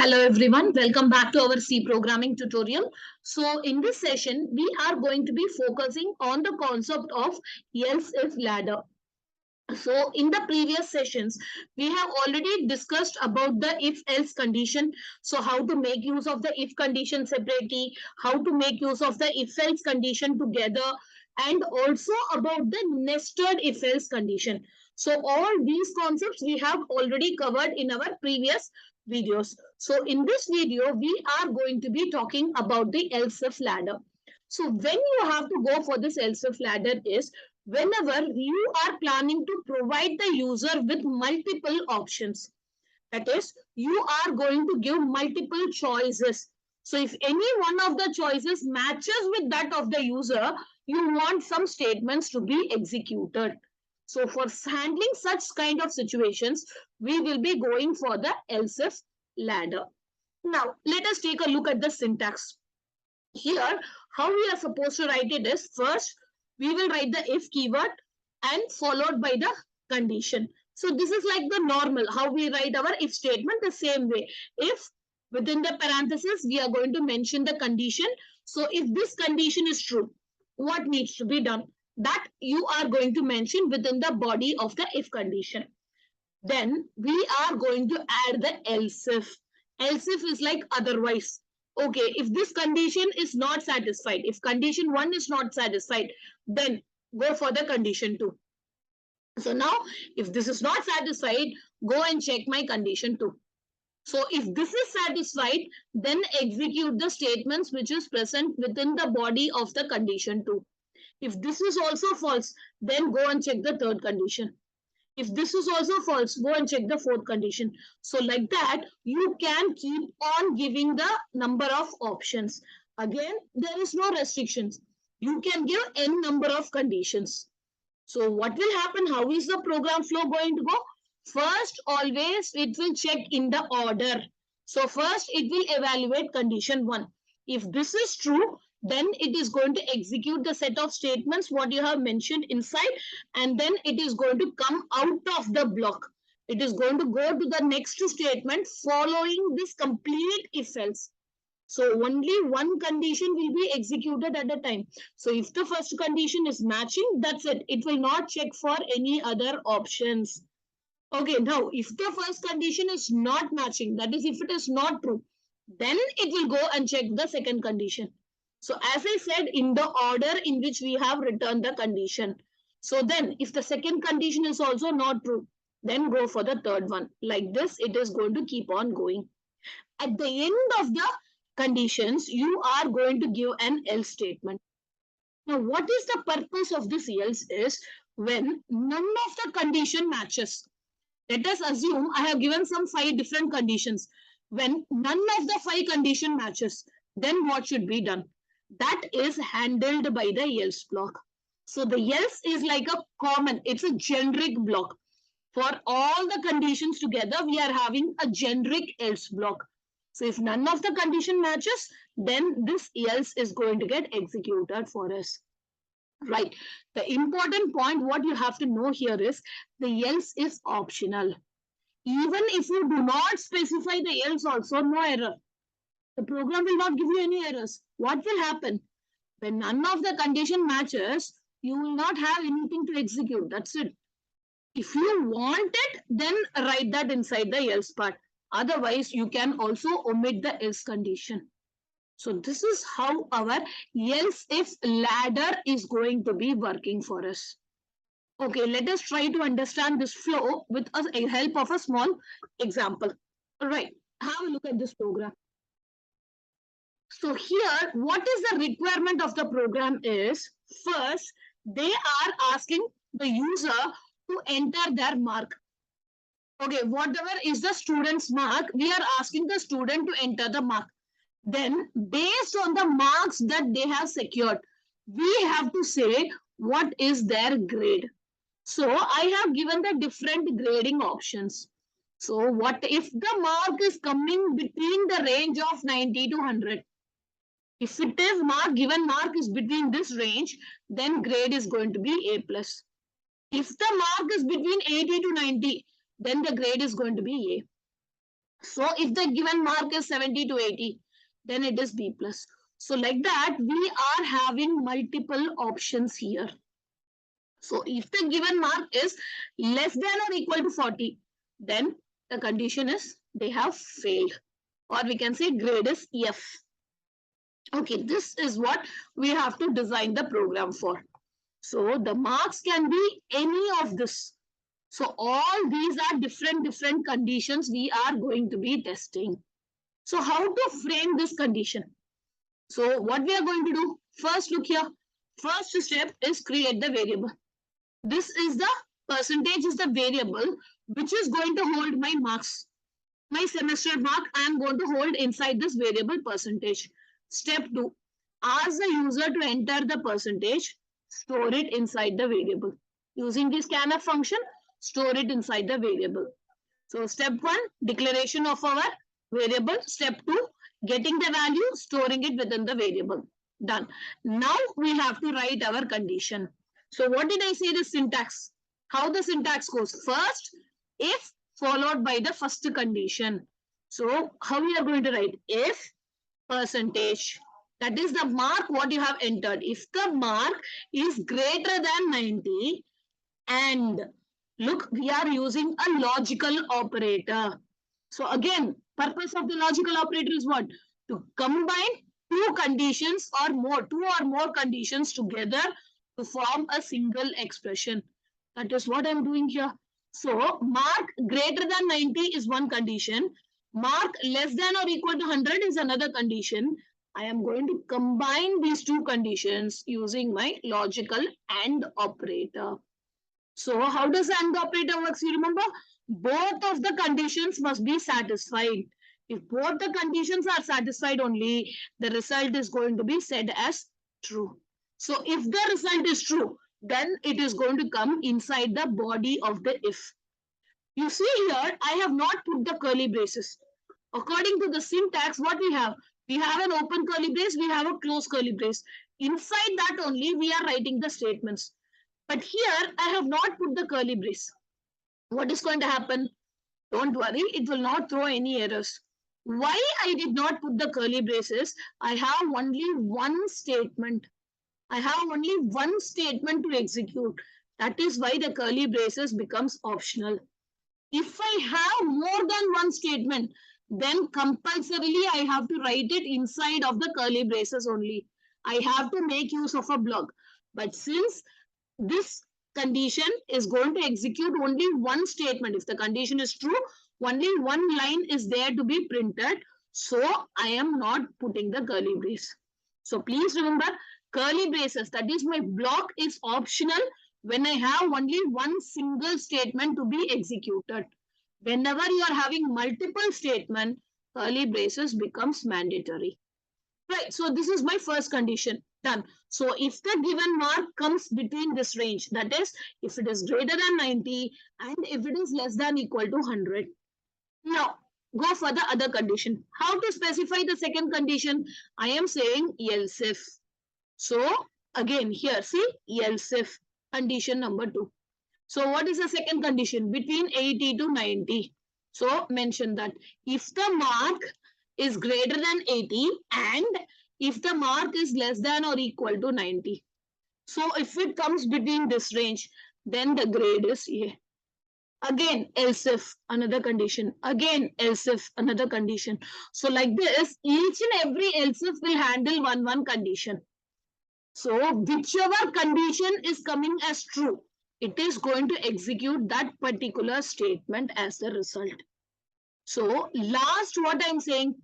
Hello everyone, welcome back to our C programming tutorial. So in this session, we are going to be focusing on the concept of else if ladder. So in the previous sessions, we have already discussed about the if else condition. So how to make use of the if condition separately, how to make use of the if else condition together, and also about the nested if else condition. So all these concepts we have already covered in our previous videos. So in this video, we are going to be talking about the else if ladder. So when you have to go for this else if ladder is whenever you are planning to provide the user with multiple options. That is, you are going to give multiple choices. So if any one of the choices matches with that of the user, you want some statements to be executed. So for handling such kind of situations, we will be going for the else if ladder. Now, let us take a look at the syntax. Here, how we are supposed to write it is, first, we will write the if keyword and followed by the condition. So this is like the normal, how we write our if statement the same way. If within the parenthesis, we are going to mention the condition. So if this condition is true, what needs to be done? That you are going to mention within the body of the if condition. Then we are going to add the else if. Else if is like otherwise. Okay, if this condition is not satisfied, if condition 1 is not satisfied, then go for the condition 2. So now, if this is not satisfied, go and check my condition 2. So if this is satisfied, then execute the statements which is present within the body of the condition 2. If this is also false, then go and check the third condition. If this is also false, go and check the fourth condition. So like that, you can keep on giving the number of options. Again, there is no restrictions. You can give n number of conditions. So what will happen? How is the program flow going to go? First, always it will check in the order. So first it will evaluate condition 1. If this is true, then it is going to execute the set of statements what you have mentioned inside, and then it is going to come out of the block. It is going to go to the next statement following this complete if else. So only one condition will be executed at a time. So if the first condition is matching, that's it. It will not check for any other options. Okay, now if the first condition is not matching, that is if it is not true, then it will go and check the second condition. So as I said, in the order in which we have returned the condition. So then if the second condition is also not true, then go for the third one. Like this, it is going to keep on going. At the end of the conditions, you are going to give an else statement. Now, what is the purpose of this else is when none of the condition matches. Let us assume I have given some 5 different conditions. When none of the 5 condition matches, then what should be done? That is handled by the else block. So the else is like a common, it's a generic block. For all the conditions together, we are having a generic else block. So if none of the condition matches, then this else is going to get executed for us. Right. The important point, what you have to know here is the else is optional. Even if you do not specify the else also, no error. The program will not give you any errors. What will happen? When none of the condition matches, you will not have anything to execute. That's it. If you want it, then write that inside the else part. Otherwise, you can also omit the else condition. So this is how our else if ladder is going to be working for us. Okay, let us try to understand this flow with the help of a small example. All right, have a look at this program. So here, what is the requirement of the program is, first, they are asking the user to enter their mark. Okay, whatever is the student's mark, we are asking the student to enter the mark. Then, based on the marks that they have secured, we have to say what is their grade. So, I have given the different grading options. So, what if the mark is coming between the range of 90 to 100? If it is given mark is between this range, then grade is going to be A plus. If the mark is between 80 to 90, then the grade is going to be A. So if the given mark is 70 to 80, then it is B plus. So like that, we are having multiple options here. So if the given mark is less than or equal to 40, then the condition is they have failed, or we can say grade is F. Okay, this is what we have to design the program for. So the marks can be any of this. So all these are different conditions we are going to be testing. So how to frame this condition? So what we are going to do? First, look here. First step is create the variable. This is the percentage is the variable which is going to hold my marks. My semester mark I am going to hold inside this variable percentage. Step 2. Ask the user to enter the percentage. Store it inside the variable. Using the scanf function, store it inside the variable. So step 1, declaration of our variable. Step 2, getting the value, storing it within the variable. Done. Now we have to write our condition. So what did I say the syntax? How the syntax goes? First, if followed by the first condition. So how we are going to write? If percentage, that is the mark what you have entered. If the mark is greater than 90, and look, we are using a logical operator. So again, purpose of the logical operator is what? To combine two conditions or more, two or more conditions together to form a single expression. That is what I'm doing here. So mark greater than 90 is one condition. Mark less than or equal to 100 is another condition. I am going to combine these two conditions using my logical AND operator. So how does AND operator works? You remember, both of the conditions must be satisfied. If both the conditions are satisfied only, the result is going to be said as true. So if the result is true, then it is going to come inside the body of the if. You see here, I have not put the curly braces. According to the syntax, what we have? We have an open curly brace, we have a closed curly brace. Inside that only, we are writing the statements. But here, I have not put the curly brace. What is going to happen? Don't worry, it will not throw any errors. Why I did not put the curly braces? I have only one statement. I have only one statement to execute. That is why the curly braces becomes optional. If I have more than one statement, then compulsorily I have to write it inside of the curly braces only. I have to make use of a block. But since this condition is going to execute only one statement. If the condition is true, only one line is there to be printed. So I am not putting the curly brace. So please remember, curly braces, that is my block, is optional when I have only one single statement to be executed. Whenever you are having multiple statement, curly braces becomes mandatory. Right, so this is my first condition. Done. So if the given mark comes between this range, that is, if it is greater than 90 and if it is less than equal to 100. Now, go for the other condition. How to specify the second condition? I am saying else if. So, again here, see, else if, condition number 2. So, what is the second condition? Between 80 to 90. So, mention that if the mark is greater than 80 and if the mark is less than or equal to 90. So, if it comes between this range, then the grade is A. Again, else if, another condition. Again, else if, another condition. So, like this, each and every else if will handle one condition. So, whichever condition is coming as true, it is going to execute that particular statement as the result. So, last what I'm saying,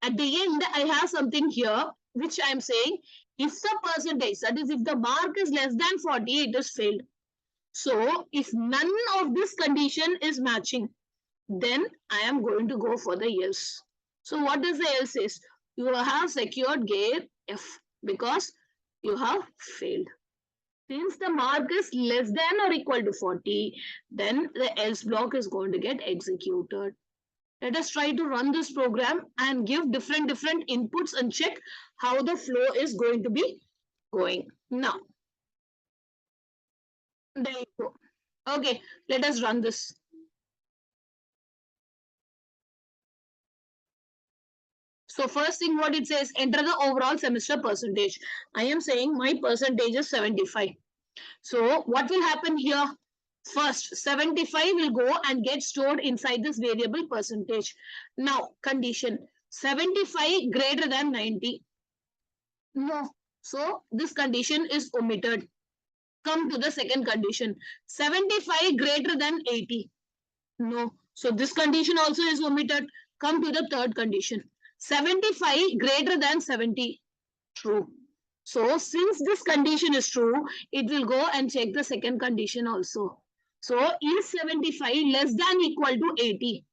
at the end, I have something here, which I'm saying, if the percentage, that is, if the mark is less than 40, it is failed. So, if none of this condition is matching, then I am going to go for the yes. So, what does the else is? You have secured grade F because you have failed. Since the mark is less than or equal to 40, then the else block is going to get executed. Let us try to run this program and give different inputs and check how the flow is going to be going. Now, there you go. Okay, let us run this. So first thing what it says, enter the overall semester percentage. I am saying my percentage is 75. So what will happen here? First, 75 will go and get stored inside this variable percentage. Now, condition 75 greater than 90. No. So this condition is omitted. Come to the second condition. 75 greater than 80. No. So this condition also is omitted. Come to the third condition. 75 greater than 70. True. So since this condition is true, it will go and check the second condition also. So is 75 less than equal to 80?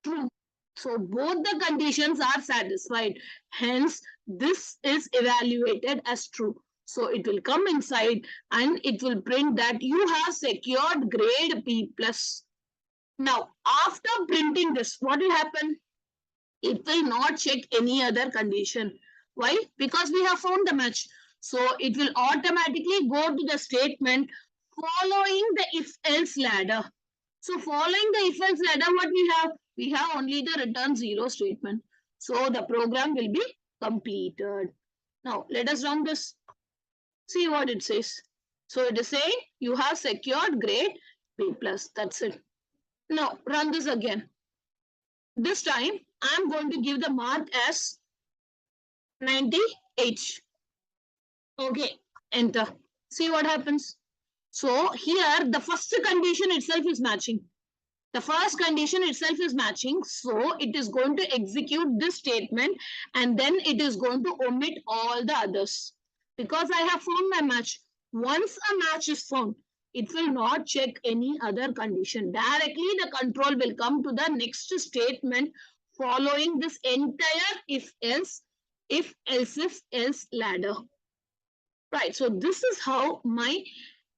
True. So both the conditions are satisfied. Hence, this is evaluated as true. So it will come inside and it will print that you have secured grade B+. Now, after printing this, what will happen? It will not check any other condition. Why? Because we have found the match. So it will automatically go to the statement following the if-else ladder. So following the if-else ladder, what we have? We have only the return 0 statement. So the program will be completed. Now let us run this. See what it says. So it is saying you have secured grade B+. That's it. Now run this again. This time I'm going to give the mark as 98. Okay, enter. See what happens. So here the first condition itself is matching. The first condition itself is matching. So it is going to execute this statement and then it is going to omit all the others. Because I have found my match. Once a match is found, it will not check any other condition. Directly the control will come to the next statement following this entire if-else, if-else ladder. Right, so this is how my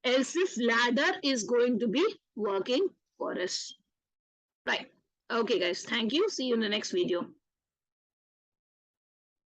else if ladder is going to be working for us. Right. Okay, guys. Thank you. See you in the next video.